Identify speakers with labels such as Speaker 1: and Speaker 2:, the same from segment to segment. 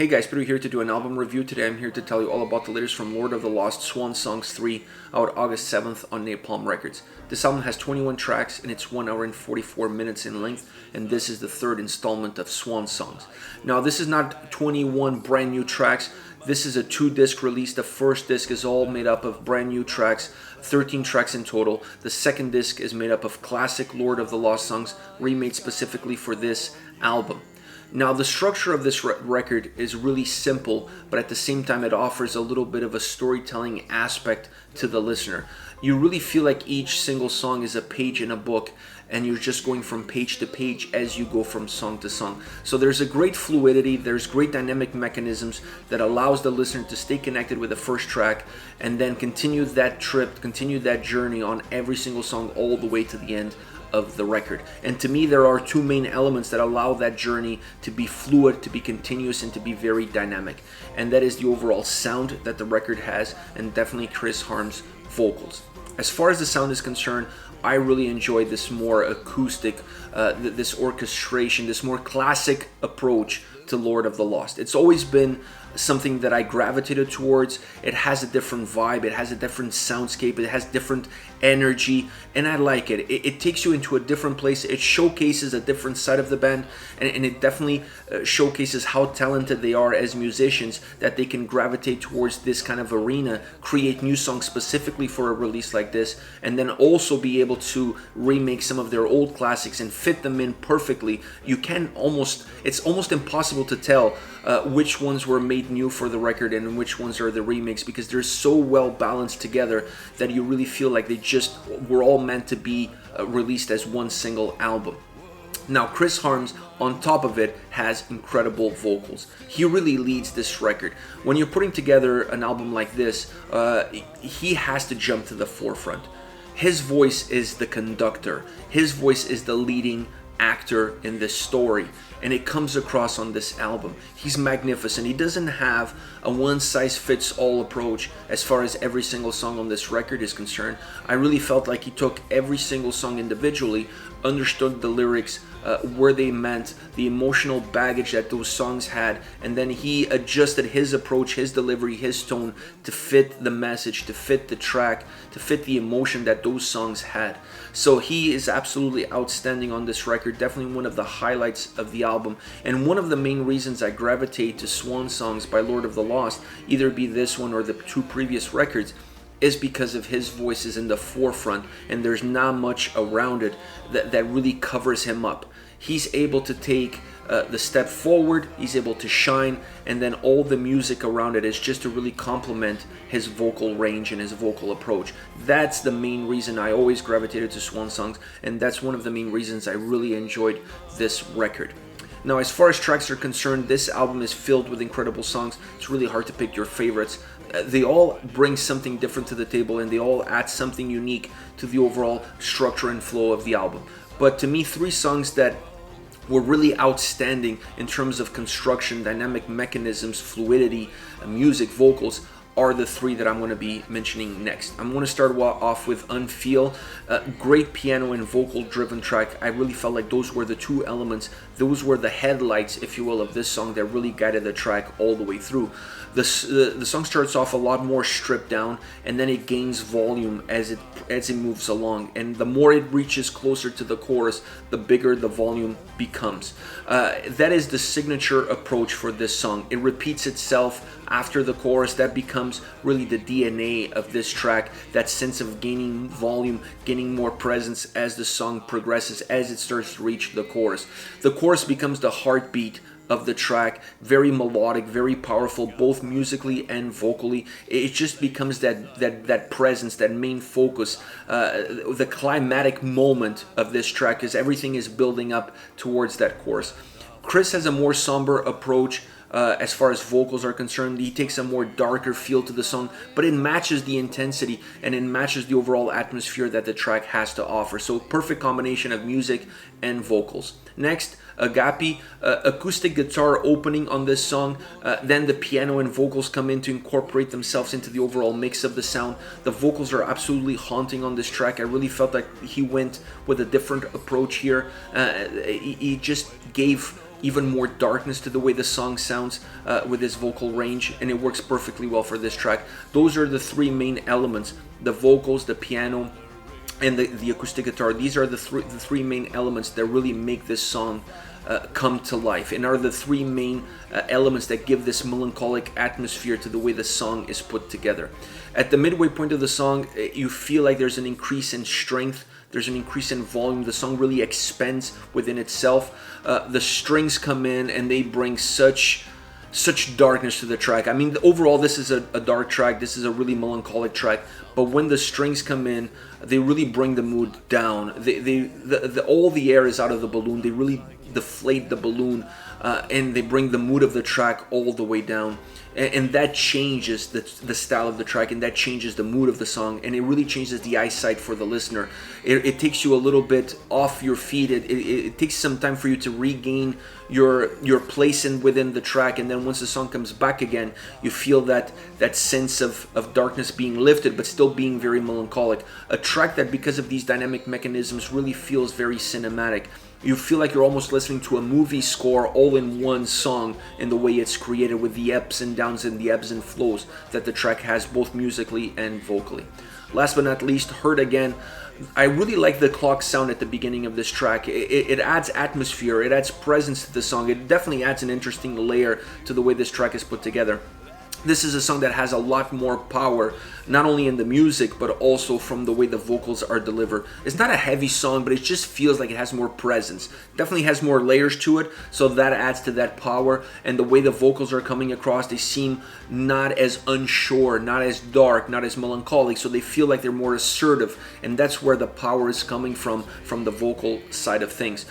Speaker 1: Hey guys, Peter here to do an album review. Today I'm here to tell you all about the latest from Lord of the Lost, Swan Songs 3, out August 7th on Napalm Records. This album has 21 tracks and it's 1 hour and 44 minutes in length, and this is the third installment of Swan Songs. Now this is not 21 brand new tracks. This is a 2-disc release. The first disc is all made up of brand new tracks, 13 tracks in total. The second disc is made up of classic Lord of the Lost songs remade specifically for this album. Now the structure of this record is really simple, but at the same time it offers a little bit of a storytelling aspect to the listener. You really feel like each single song is a page in a book, and you're just going from page to page as you go from song to song. So there's a great fluidity, there's great dynamic mechanisms that allows the listener to stay connected with the first track and then continue that trip, continue that journey on every single song all the way to the end of the record. And to me, there are two main elements that allow that journey to be fluid, to be continuous, and to be very dynamic. And that is the overall sound that the record has, and definitely Chris Harm's vocals. As far as the sound is concerned, I really enjoyed this more acoustic, this orchestration, this more classic approach to Lord of the Lost. It's always been something that I gravitated towards. It has a different vibe, it has a different soundscape, it has different energy, and I like it. It takes you into a different place. It showcases a different side of the band, and it definitely showcases how talented they are as musicians, that they can gravitate towards this kind of arena, create new songs specifically for a release like this, and then also be able to remake some of their old classics and fit them in perfectly. It's almost impossible to tell which ones were made new for the record and which ones are the remakes, because they're so well balanced together that you really feel like they just were all meant to be released as one single album. Now Chris Harms, on top of it, has incredible vocals. He really leads this record. When you're putting together an album like this, he has to jump to the forefront. His voice is the conductor. His voice is the leading actor in this story, and it comes across on this album. He's magnificent. He doesn't have a one-size-fits-all approach as far as every single song on this record is concerned. I really felt like he took every single song individually, understood the lyrics, where they meant, the emotional baggage that those songs had, and then he adjusted his approach, his delivery, his tone to fit the message, to fit the track, to fit the emotion that those songs had. So he is absolutely outstanding on this record, definitely one of the highlights of the album, and one of the main reasons I gravitate to Swan Songs by Lord of the Lost, either be this one or the two previous records, is because of his voice is in the forefront, and there's not much around it that really covers him up. He's able to take the step forward, he's able to shine, and then all the music around it is just to really complement his vocal range and his vocal approach. That's the main reason I always gravitated to Swan Songs, and that's one of the main reasons I really enjoyed this record. Now, as far as tracks are concerned, this album is filled with incredible songs. It's really hard to pick your favorites. They all bring something different to the table, and they all add something unique to the overall structure and flow of the album. But to me, 3 songs that were really outstanding in terms of construction, dynamic mechanisms, fluidity, music, vocals, are the 3 that I'm going to be mentioning next. I'm going to start off with Unfeel, great piano and vocal driven track. I really felt like those were the 2 elements, those were the headlights, if you will, of this song that really guided the track all the way through. The song starts off a lot more stripped down, and then it gains volume as it moves along, and the more it reaches closer to the chorus, the bigger the volume becomes. That is the signature approach for this song. It repeats itself after the chorus. That becomes really the DNA of this track, that sense of gaining volume, gaining more presence as the song progresses, as it starts to reach the chorus. The chorus becomes the heartbeat of the track, very melodic, very powerful, both musically and vocally. It just becomes that presence, that main focus, the climatic moment of this track, as everything is building up towards that chorus. Chris has a more somber approach as far as vocals are concerned. He takes a more darker feel to the song, but it matches the intensity and it matches the overall atmosphere that the track has to offer. So perfect combination of music and vocals. Next, Agape, acoustic guitar opening on this song, then the piano and vocals come in to incorporate themselves into the overall mix of the sound. The vocals are absolutely haunting on this track. I really felt like he went with a different approach here. He just gave even more darkness to the way the song sounds with his vocal range, and it works perfectly well for this track. Those are the three main elements: the vocals, the piano, and the acoustic guitar. These are the three main elements that really make this song come to life, and are the three main elements that give this melancholic atmosphere to the way the song is put together. At the midway point of the song, you feel like there's an increase in strength, there's an increase in volume. The song really expands within itself. The strings come in and they bring such darkness to the track. I mean, overall, this is a dark track. This is a really melancholic track. But when the strings come in, they really bring the mood down. All the air is out of the balloon. They really deflate the balloon, and they bring the mood of the track all the way down. And that changes the style of the track, and that changes the mood of the song, and it really changes the eyesight for the listener. It takes you a little bit off your feet. It takes some time for you to regain your place within the track, and then once the song comes back again, you feel that sense of darkness being lifted, but still being very melancholic. A track that, because of these dynamic mechanisms, really feels very cinematic. You feel like you're almost listening to a movie score all in one song in the way it's created, with the ups and downs and the ebbs and flows that the track has, both musically and vocally. Last but not least, Heard Again. I really like the clock sound at the beginning of this track. It adds atmosphere, it adds presence to the song. It definitely adds an interesting layer to the way this track is put together. This is a song that has a lot more power, not only in the music, but also from the way the vocals are delivered. It's not a heavy song, but it just feels like it has more presence. Definitely has more layers to it, so that adds to that power. And the way the vocals are coming across, they seem not as unsure, not as dark, not as melancholic, so they feel like they're more assertive, and that's where the power is coming from the vocal side of things.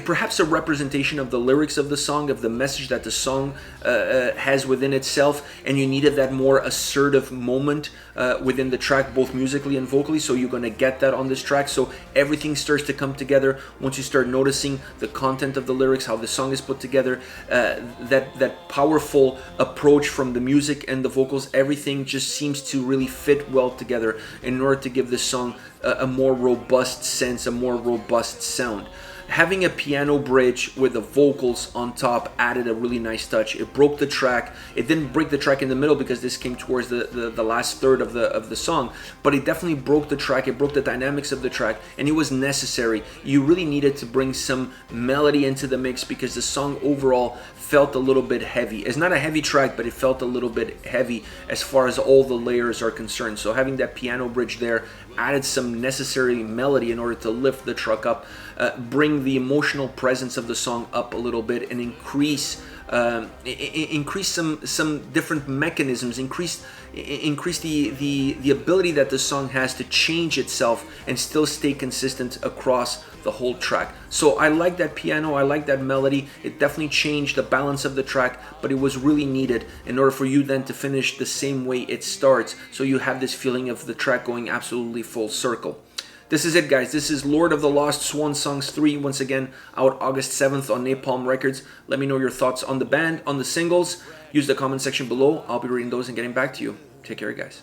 Speaker 1: Perhaps a representation of the lyrics of the song, of the message that the song has within itself, and you needed that more assertive moment within the track, both musically and vocally, so you're going to get that on this track. So everything starts to come together once you start noticing the content of the lyrics, how the song is put together, that powerful approach from the music and the vocals. Everything just seems to really fit well together in order to give this song a more robust sense, a more robust sound. Having a piano bridge with the vocals on top added a really nice touch. It broke the track. It didn't break the track in the middle, because this came towards the last third of the song, but it definitely broke the track. It broke the dynamics of the track, and it was necessary. You really needed to bring some melody into the mix, because the song overall felt a little bit heavy. It's not a heavy track, but it felt a little bit heavy as far as all the layers are concerned. So having that piano bridge there added some necessary melody in order to lift the track up, bring the emotional presence of the song up a little bit, and increase some different mechanisms, increase the ability that the song has to change itself and still stay consistent across the whole track. So I like that piano, I like that melody. It definitely changed the balance of the track, but it was really needed in order for you then to finish the same way it starts, so you have this feeling of the track going absolutely full circle. This is it, guys. This is Lord of the Lost Swan Songs 3, once again out August 7th on Napalm Records. Let me know your thoughts on the band, on the singles. Use the comment section below. I'll be reading those and getting back to you. Take care, guys.